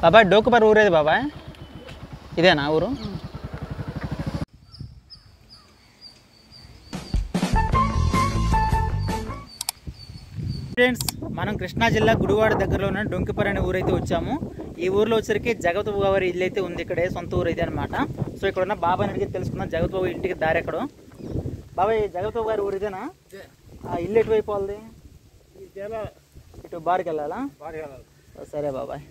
బాబాయ్ డోకుపర్ ఊరేది బాబాయ్, ఇదేనా ఊరు? ఫ్రెండ్స్, మనం కృష్ణా జిల్లా గుడివాడ దగ్గరలో ఉన్న డొంకిపర్ అనే ఊరైతే వచ్చాము. ఈ ఊర్లో వచ్చరికి జగత్ బాబు గారి ఇల్లు అయితే ఉంది. ఇక్కడే సొంత ఊరు అయితే అనమాట. సో ఇక్కడ ఉన్న బాబాయ్ అడిగి తెలుసుకుందాం జగత్ బాబు ఇంటికి దారి ఎక్కడో. బాబాయ్, జగత్ బాబు గారి ఊరు ఇదేనా? ఆ ఇల్లు ఎటువైపు వాళ్ళది? ఇటు బార్కి వెళ్ళాలా? సరే బాబాయ్.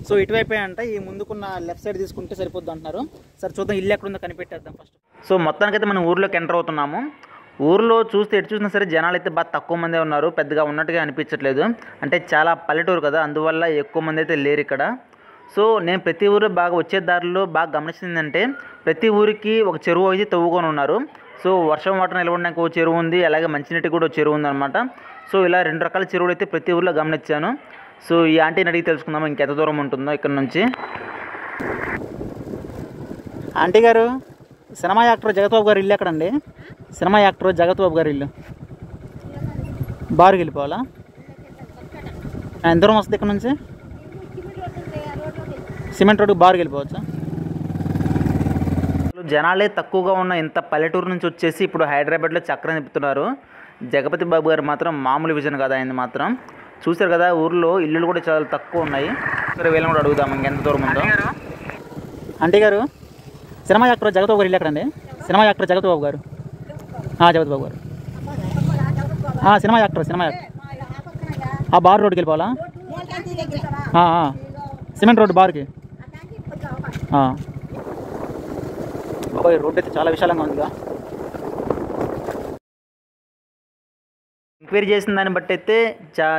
సో ఇటువైపు అంట, ఈ ముందుకున్న లెఫ్ట్ సైడ్ తీసుకుంటే సరిపోద్ది అంటున్నారు. సరే చూద్దాం ఇల్లు ఎక్కడుందో కనిపెట్టేద్దాం ఫస్ట్. సో మొత్తానికైతే మనం ఊర్లోకి ఎంటర్ అవుతున్నాము. ఊర్లో చూస్తే ఎటు చూసినా సరే జనాలు అయితే బాగా తక్కువ మందే ఉన్నారు, పెద్దగా ఉన్నట్టుగా అనిపించట్లేదు. అంటే చాలా పల్లెటూరు కదా, అందువల్ల ఎక్కువ మంది అయితే లేరు ఇక్కడ. సో నేను ప్రతి ఊరు బాగా వచ్చే దారిలో బాగా గమనించిందంటే ప్రతి ఊరికి ఒక చెరువు అయితే తవ్వుకొని ఉన్నారు. సో వర్షం వాటర్ నిలబడడానికి ఒక చెరువు ఉంది, అలాగే మంచినీటి కూడా ఒక చెరువు ఉందన్నమాట. సో ఇలా 2 రకాల చెరువులు అయితే ప్రతి ఊర్లో గమనించాను. సో ఈ ఆంటీని అడిగి తెలుసుకుందాము ఇంకెంత దూరం ఉంటుందో ఇక్కడ నుంచి. ఆంటీ గారు, సినిమా యాక్టర్ జగత్ బాబు గారు ఇల్లు ఎక్కడండి? సినిమా యాక్టర్ జగత్ బాబు గారి ఇల్లు బారుకి వెళ్ళిపోవాలా? ఎంత దూరం వస్తుంది ఇక్కడ నుంచి? సిమెంట్ రోడ్డు బారుకి వెళ్ళిపోవచ్చా? జనాలే తక్కువగా ఉన్న ఇంత పల్లెటూరు నుంచి వచ్చేసి ఇప్పుడు హైదరాబాద్లో చక్రం తిప్పుతున్నారు. జగపతి బాబు గారు మాత్రం మామూలు విజన్ కదా ఆయన మాత్రం. చూశారు కదా, ఊర్లో ఇల్లులు కూడా చాలా తక్కువ ఉన్నాయి. సరే వీళ్ళని కూడా అడుగుదాం ఇంకెంత దూరం ఉందో. ఆంటీ గారు, సినిమా యాక్టర్ జగత్ బాబు గారు ఇల్లు ఎక్కడండి? సినిమా యాక్టర్ జగత్ బాబు గారు. జగత్ బాబు గారు సినిమా యాక్టర్ బార్ రోడ్డుకి వెళ్ళిపోవాలా? సిమెంట్ రోడ్డు బార్కి. బాబాయ్, రోడ్డు అయితే చాలా విశాలంగా ఉందిగా. ఎంక్వైరీ చేసిన దాన్ని బట్టి అయితే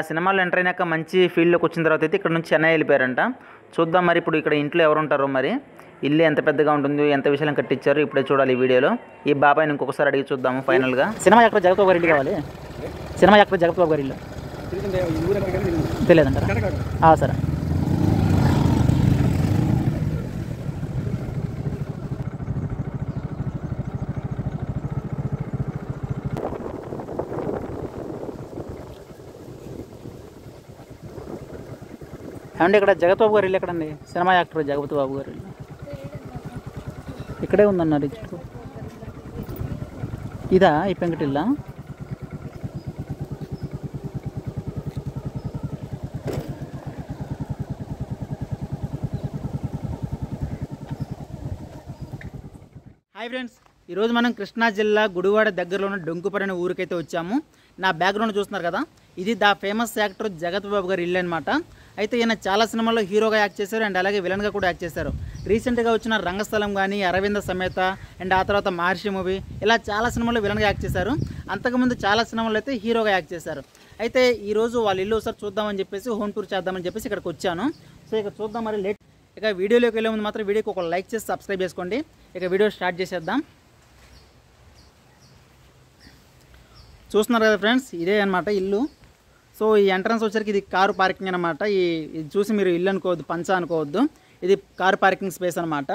సినిమాలో ఎంటర్ అయినాక మంచి ఫీల్డ్లోకి వచ్చిన తర్వాత అయితే ఇక్కడ నుంచి చెన్నై వెళ్ళిపోయారంట. చూద్దాం మరి ఇప్పుడు ఇక్కడ ఇంట్లో ఎవరు ఉంటారో, మరి ఇల్లు ఎంత పెద్దగా ఉంటుంది, ఎంత విషయం కట్టించారు ఇప్పుడే చూడాలి ఈ వీడియోలో. ఈ బాబాయ్ని ఇంకొకసారి అడిగి చూద్దాము ఫైనల్గా. సినిమా యాక్టర్ జగత్ బాబు గారి ఇల్లు కావాలి. సినిమా యాక్టర్ జగత్ బాబు గారి ఇల్లు తెలియదంటారా? సరే. ఏమంటే ఇక్కడ జగత్ బాబు గారి ఇల్లు ఎక్కడండి? సినిమా యాక్టర్ జగపతి బాబు గారి ఇల్లు ఇక్కడే ఉందన్నారు. ఇదా ఈ పెంకటిల్లా? హాయ్ ఫ్రెండ్స్, ఈరోజు మనం కృష్ణా జిల్లా గుడివాడ దగ్గరలో ఉన్న డొంకుపర్ అనే ఊరికైతే వచ్చాము. నా బ్యాక్గ్రౌండ్ చూస్తున్నారు కదా, ఇది దా ఫేమస్ యాక్టర్ జగత్ బాబు గారి ఇల్లు అనమాట. అయితే ఈయన చాలా సినిమాల్లో హీరోగా యాక్ట్ చేశారు అండ్ అలాగే విలన్గా కూడా యాక్ట్ చేశారు. రీసెంట్గా వచ్చిన రంగస్థలం కానీ, అరవింద సమేత అండ్ ఆ తర్వాత మహర్షి మూవీ, ఇలా చాలా సినిమాల్లో విలన్గా యాక్ట్ చేశారు. అంతకుముందు చాలా సినిమాల్లో అయితే హీరోగా యాక్ట్ చేశారు. అయితే ఈరోజు వాళ్ళ ఇల్లు ఒకసారి చూద్దామని చెప్పేసి హోమ్ టూర్ చేద్దామని చెప్పేసి ఇక్కడికి వచ్చాను. సో ఇక చూద్దాం మరి. లేట్ ఇక వీడియోలోకి వెళ్ళే ముందు మాత్రం వీడియోకి ఒక లైక్ చేసి సబ్స్క్రైబ్ చేసుకోండి. ఇక వీడియో స్టార్ట్ చేసేద్దాం. చూస్తున్నారు కదా ఫ్రెండ్స్, ఇదే అనమాట ఇల్లు. సో ఈ ఎంట్రన్స్ వచ్చరికి ఇది కారు పార్కింగ్ అనమాట. ఇది చూసి మీరు ఇల్లు అనుకోవద్దు, పంచా అనుకోవద్దు, ఇది కారు పార్కింగ్ స్పేస్ అనమాట.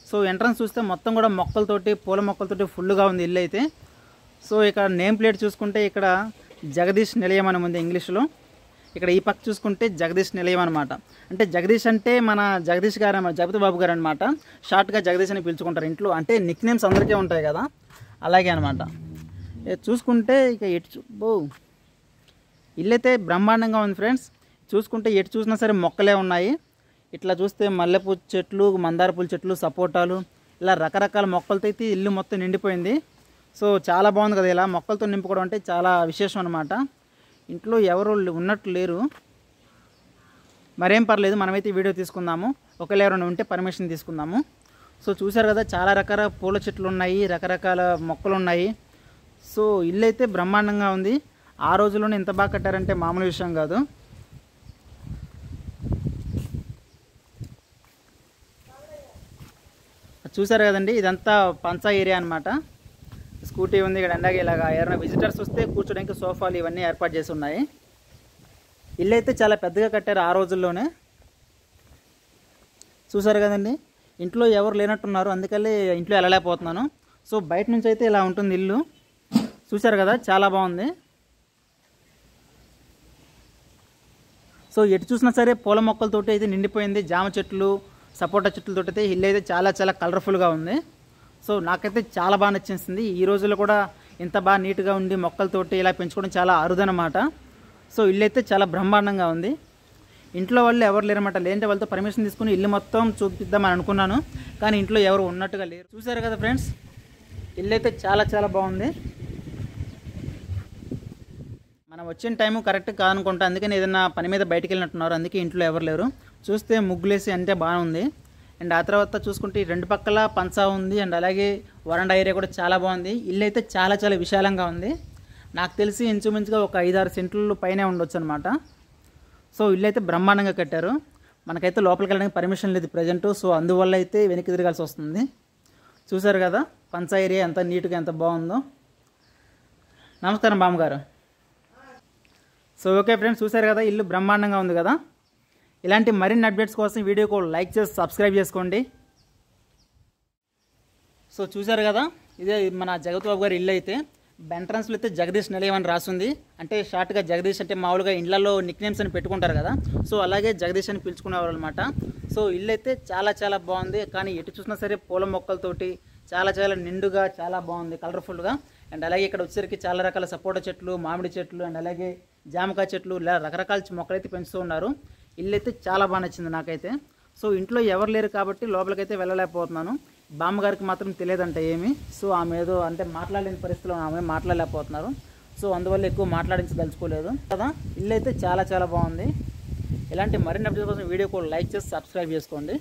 సో ఎంట్రన్స్ చూస్తే మొత్తం కూడా మొక్కలతోటి, పూల మొక్కలతోటి ఫుల్గా ఉంది ఇల్లు అయితే. సో ఇక్కడ నేమ్ ప్లేట్ చూసుకుంటే ఇక్కడ జగదీష్ నిలయం అని ఉంది ఇంగ్లీష్లో. ఇక్కడ ఈ పక్క చూసుకుంటే జగదీష్ నిలయం అనమాట. అంటే జగదీష్ అంటే మన జగదీష్ గారు, జగపతి బాబు గారు అనమాట. షార్ట్గా జగదీష్ అని పిలుచుకుంటారు ఇంట్లో. అంటే నిక్ నేమ్స్ అందరికీ ఉంటాయి కదా, అలాగే అనమాట. చూసుకుంటే ఇక ఇల్లు అయితే బ్రహ్మాండంగా ఉంది ఫ్రెండ్స్. చూసుకుంటే ఎటు చూసినా సరే మొక్కలే ఉన్నాయి. ఇట్లా చూస్తే మల్లెపూ చెట్లు, మందార పూల చెట్లు, సపోటాలు, ఇలా రకరకాల మొక్కలతో అయితే ఇల్లు మొత్తం నిండిపోయింది. సో చాలా బాగుంది కదా, ఇలా మొక్కలతో నింపుకోవడం అంటే చాలా విశేషం అనమాట. ఇంట్లో ఎవరు ఉన్నట్టు లేరు, మరేం పర్లేదు, మనమైతే వీడియో తీసుకుందాము. ఒకవేళ ఎవరైనా ఉంటే పర్మిషన్ తీసుకుందాము. సో చూసారు కదా, చాలా రకాల పూల చెట్లు ఉన్నాయి, రకరకాల మొక్కలు ఉన్నాయి. సో ఇల్లు అయితే బ్రహ్మాండంగా ఉంది. ఆ రోజుల్లోనే ఇంత బాగా కట్టారంటే మామూలు విషయం కాదు. చూసారు కదండి, ఇదంతా పంచా ఏరియా అనమాట. స్కూటీ ఉంది ఇక్కడ. ఎండాక ఇలాగా ఎవరైనా విజిటర్స్ వస్తే కూర్చోడానికి సోఫాలు ఇవన్నీ ఏర్పాటు చేసి ఉన్నాయి. ఇల్లు అయితే చాలా పెద్దగా కట్టారు ఆ రోజుల్లోనే. చూసారు కదండి, ఇంట్లో ఎవరు లేనట్టున్నారు, అందుకని ఇంట్లో వెళ్ళలేకపోతున్నాను. సో బయట నుంచి అయితే ఇలా ఉంటుంది ఇల్లు. చూసారు కదా, చాలా బాగుంది. సో ఎటు చూసినా సరే పూల మొక్కలతోటి అయితే నిండిపోయింది. జామ చెట్లు, సపోటా చెట్లతోటి అయితే ఇల్లు అయితే చాలా చాలా కలర్ఫుల్గా ఉంది. సో నాకైతే చాలా బాగా నచ్చేసింది. ఈ రోజుల్లో కూడా ఇంత బాగా నీట్గా ఉండి మొక్కలతోటి ఇలా పెంచుకోవడం చాలా అరుదనమాట. సో ఇల్లు అయితే చాలా బ్రహ్మాండంగా ఉంది. ఇంట్లో వాళ్ళు ఎవరు లేరన్నమాట. లేదంటే వాళ్ళతో పర్మిషన్ తీసుకుని ఇల్లు మొత్తం చూపిద్దామని అనుకున్నాను, కానీ ఇంట్లో ఎవరు ఉన్నట్టుగా లేరు. చూసారు కదా ఫ్రెండ్స్, ఇల్లు అయితే చాలా చాలా బాగుంది. మనం వచ్చిన టైము కరెక్ట్ కాదనుకుంటా, అందుకని ఏదైనా పని మీద బయటికి వెళ్ళినట్టున్నారు, అందుకే ఇంట్లో ఎవరు లేరు. చూస్తే ముగ్గులేసి అంటే బాగా ఉంది. అండ్ ఆ తర్వాత చూసుకుంటే ఈ రెండు పక్కల పంచా ఉంది. అండ్ అలాగే వరండా ఏరియా కూడా చాలా బాగుంది. ఇల్లు అయితే చాలా చాలా విశాలంగా ఉంది. నాకు తెలిసి ఇంచుమించుగా ఒక 5-6 సెంట్లు పైనే ఉండొచ్చు అనమాట. సో ఇల్లు అయితే బ్రహ్మాండంగా కట్టారు. మనకైతే లోపలికి వెళ్ళడానికి పర్మిషన్ లేదు ప్రజెంట్. సో అందువల్ల అయితే వెనక్కి తిరగాల్సి వస్తుంది. చూసారు కదా పంచా ఏరియా ఎంత నీట్గా ఎంత బాగుందో. నమస్కారం బామ్మగారు. సో ఓకే ఫ్రెండ్స్, చూసారు కదా ఇల్లు బ్రహ్మాండంగా ఉంది కదా. ఇలాంటి మరిన్ని అప్డేట్స్ కోసం వీడియోకు లైక్ చేసి సబ్స్క్రైబ్ చేసుకోండి. సో చూసారు కదా, ఇదే మన జగత్ బాబు గారి ఇల్లు అయితే. ఎంట్రన్స్లో అయితే జగదీష్ నిలయం అని రాస్తుంది. అంటే షార్ట్గా జగదీష్ అంటే మామూలుగా ఇండ్లలో నిక్ నేమ్స్ అని పెట్టుకుంటారు కదా, సో అలాగే జగదీష్ అని పిలుచుకునేవారు అనమాట. సో ఇల్లు అయితే చాలా చాలా బాగుంది. కానీ ఎటు చూసినా సరే పూల మొక్కలతోటి చాలా చాలా నిండుగా చాలా బాగుంది, కలర్ఫుల్గా. అండ్ అలాగే ఇక్కడ వచ్చేసరికి చాలా రకాల సపోటా చెట్లు, మామిడి చెట్లు, అండ్ అలాగే జామకాయ చెట్లు, ఇలా రకరకాల మొక్కలు అయితే పెంచుతూ ఉన్నారు. ఇల్లు అయితే చాలా బాగా నచ్చింది నాకైతే. సో ఇంట్లో ఎవరు లేరు కాబట్టి లోపలికైతే వెళ్ళలేకపోతున్నాను. బామ్మగారికి మాత్రం తెలియదంట ఏమి. సో ఆమె ఏదో అంటే మాట్లాడలేని పరిస్థితిలో ఆమె మాట్లాడలేకపోతున్నారు. సో అందువల్ల ఎక్కువ మాట్లాడించదలుచుకోలేదు కదా. ఇల్లు అయితే చాలా చాలా బాగుంది. ఇలాంటి మరిన్ని అప్డేట్స్ కోసం వీడియోకి లైక్ చేసి సబ్స్క్రైబ్ చేసుకోండి.